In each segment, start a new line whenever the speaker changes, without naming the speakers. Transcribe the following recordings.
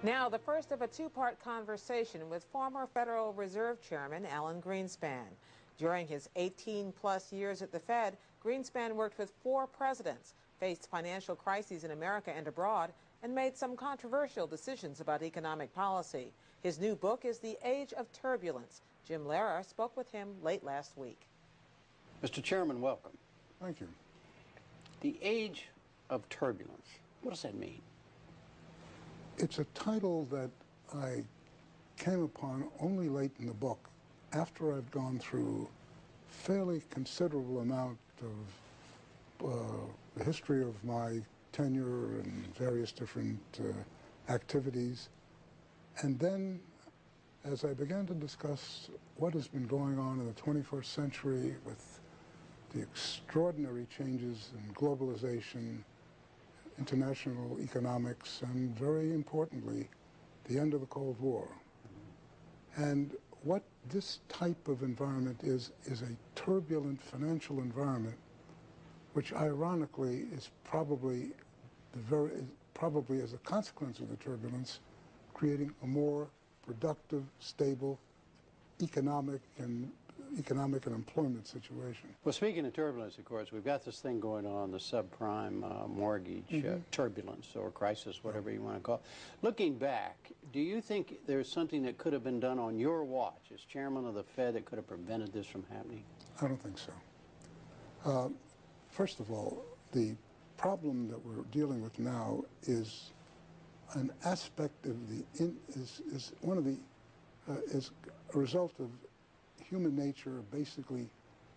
Now, the first of a two-part conversation with former Federal Reserve Chairman Alan Greenspan. During his 18-plus years at the Fed, Greenspan worked with 4 presidents, faced financial crises in America and abroad, and made some controversial decisions about economic policy. His new book is The Age of Turbulence. Jim Lehrer spoke with him late last week.
Mr. Chairman, welcome.
Thank you.
The Age of Turbulence. What does that mean?
It's a title that I came upon only late in the book, after I've gone through a fairly considerable amount of the history of my tenure and various different activities. And then, as I began to discuss what has been going on in the 21st century with the extraordinary changes in globalization, international economics, and very importantly, the end of the Cold War. And what this type of environment is a turbulent financial environment, which ironically is probably as a consequence of the turbulence, creating a more productive, stable economic and employment situation.
Well, speaking of turbulence, of course, we've got this thing going on, the subprime mortgage turbulence or crisis, whatever you want to call it. Looking back, do you think there's something that could have been done on your watch as chairman of the Fed that could have prevented this from happening?
I don't think so. First of all, the problem that we're dealing with now is an aspect of is a result of human nature, basically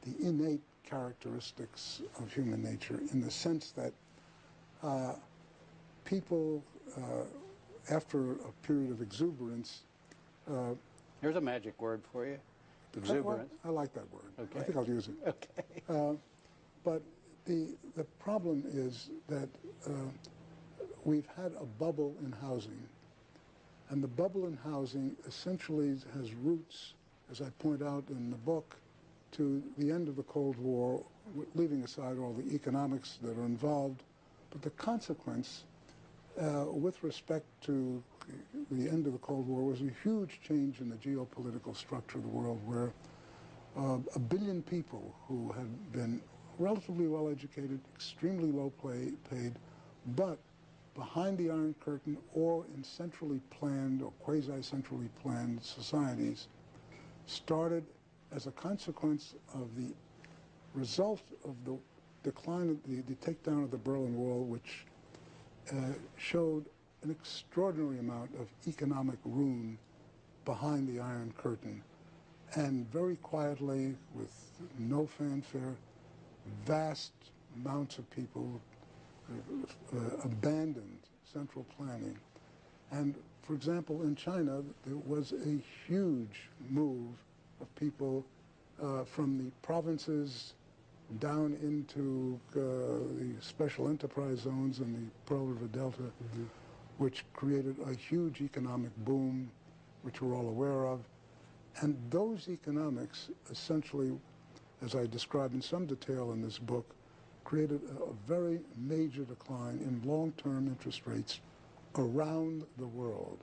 the innate characteristics of human nature, in the sense that people, after a period of exuberance...
There's a magic word for you, exuberance.
I like that word.
Okay.
I think I'll use it.
Okay.
But the problem is that we've had a bubble in housing, and the bubble in housing essentially has roots, as I point out in the book, to the end of the Cold War, leaving aside all the economics that are involved. But the consequence, with respect to the end of the Cold War, was a huge change in the geopolitical structure of the world, where 1 billion people who had been relatively well-educated, extremely low paid, but behind the Iron Curtain or in centrally planned or quasi-centrally planned societies, started as a consequence of the result of the decline, the takedown of the Berlin Wall, which showed an extraordinary amount of economic ruin behind the Iron Curtain. And very quietly, with no fanfare, vast amounts of people abandoned central planning. And for example, in China, there was a huge move of people from the provinces down into the special enterprise zones in the Pearl River Delta, which created a huge economic boom, which we're all aware of. And those economics essentially, as I describe in some detail in this book, created a very major decline in long-term interest rates around the world.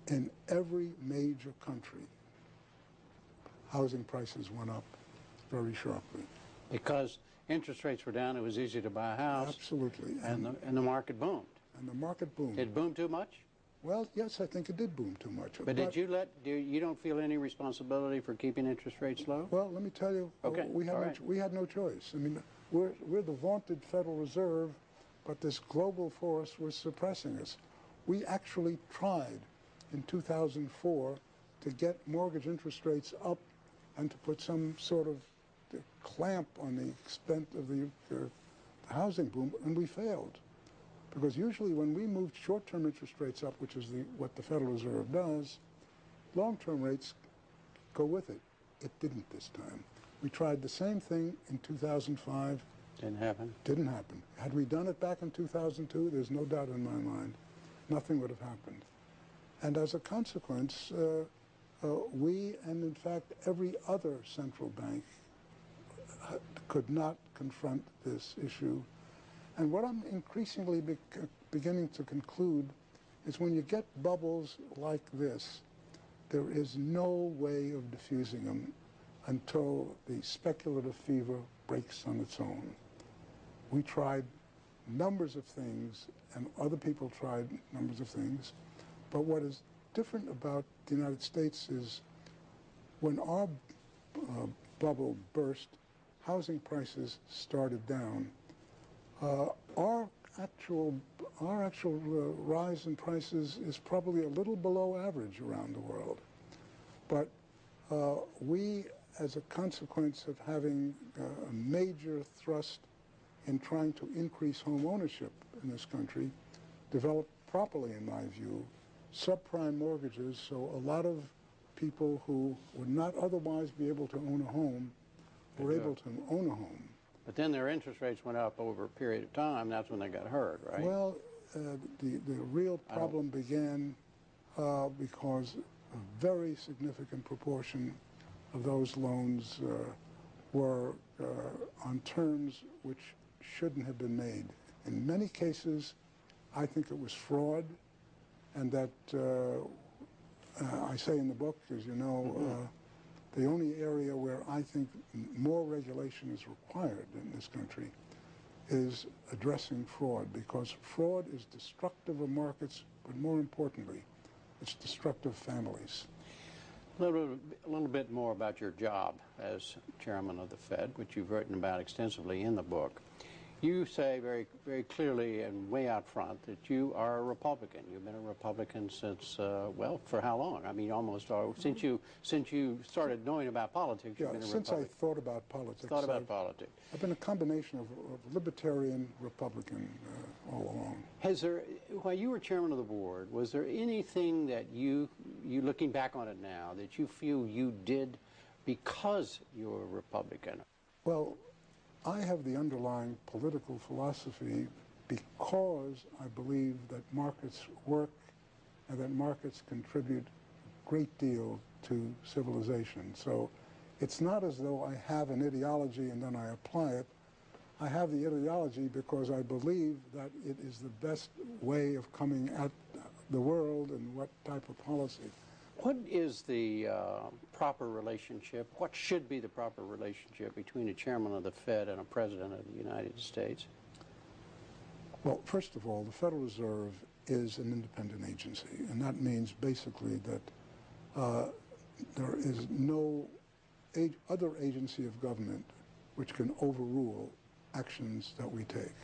In every major country, housing prices went up very sharply.
Because interest rates were down, it was easy to buy a house.
Absolutely.
And the market boomed.
And the market boomed.
It boomed too much?
Well, yes, I think it did boom too much.
But you don't feel any responsibility for keeping interest rates low?
Well, let me tell you, we had no choice. I mean, we're the vaunted Federal Reserve, but this global force was suppressing us. We actually tried in 2004 to get mortgage interest rates up and to put some sort of clamp on the extent of the housing boom, and we failed. Because usually when we moved short-term interest rates up, which is what the Federal Reserve does, long-term rates go with it. It didn't this time. We tried the same thing in 2005.
Didn't happen.
Didn't happen. Had we done it back in 2002, there's no doubt in my mind, nothing would have happened. And as a consequence, we, and in fact every other central bank, could not confront this issue. And what I'm increasingly beginning to conclude is when you get bubbles like this, there is no way of diffusing them until the speculative fever breaks on its own. We tried numbers of things, and other people tried numbers of things, but what is different about the United States is when our bubble burst, housing prices started down. Our actual rise in prices is probably a little below average around the world. But we, as a consequence of having a major thrust in trying to increase home ownership in this country, developed properly, in my view, subprime mortgages, so a lot of people who would not otherwise be able to own a home were able to own a home.
But then their interest rates went up over a period of time. That's when they got hurt, right?
Well, the real problem began because a very significant proportion of those loans were on terms which shouldn't have been made. In many cases, I think it was fraud, and that I say in the book, as you know, the only area where I think more regulation is required in this country is addressing fraud, because fraud is destructive of markets, but more importantly, it's destructive of families.
A little bit more about your job as chairman of the Fed, which you've written about extensively in the book. You say very, very clearly and way out front that you are a Republican. You've been a Republican since, well, for how long? I mean, almost since you started knowing about politics. You've been a
since
Republican.
I thought about politics.
Politics.
I've been a combination of libertarian, Republican all along.
Has there, while you were chairman of the board, was there anything that you looking back on it now, that you feel you did because you were a Republican?
Well, I have the underlying political philosophy because I believe that markets work and that markets contribute a great deal to civilization. So it's not as though I have an ideology and then I apply it. I have the ideology because I believe that it is the best way of coming at the world and what type of policy.
What is the proper relationship, what should be the proper relationship between a chairman of the Fed and a president of the United States?
Well, first of all, the Federal Reserve is an independent agency, and that means basically that there is no other agency of government which can overrule actions that we take.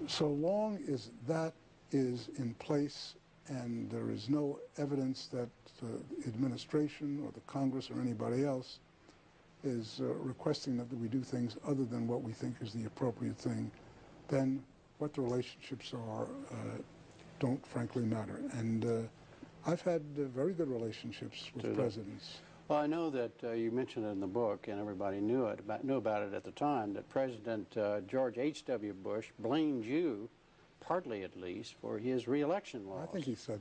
So long as that is in place and there is no evidence that the administration or the Congress or anybody else is requesting that we do things other than what we think is the appropriate thing, then what the relationships are don't frankly matter. And I've had very good relationships with presidents.
Well, I know that you mentioned it in the book, and everybody knew about it at the time, that President George H.W. Bush blamed you, partly at least, for his re-election laws.
I think he said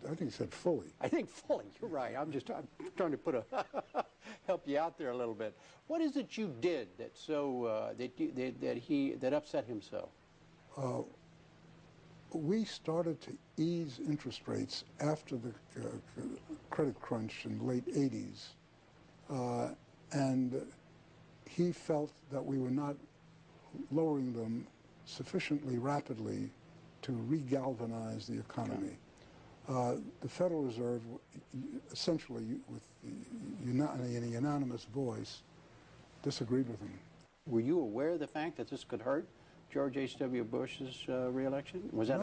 fully.
I think fully. You're right. I'm trying to put help you out there a little bit. What is it you did that that upset him so?
We started to ease interest rates after the credit crunch in the late 80s, and he felt that we were not lowering them sufficiently rapidly to re-galvanize the economy. The Federal Reserve, essentially with in a unanimous voice, disagreed with him.
Were you aware of the fact that this could hurt George H.W. Bush's re-election? Was that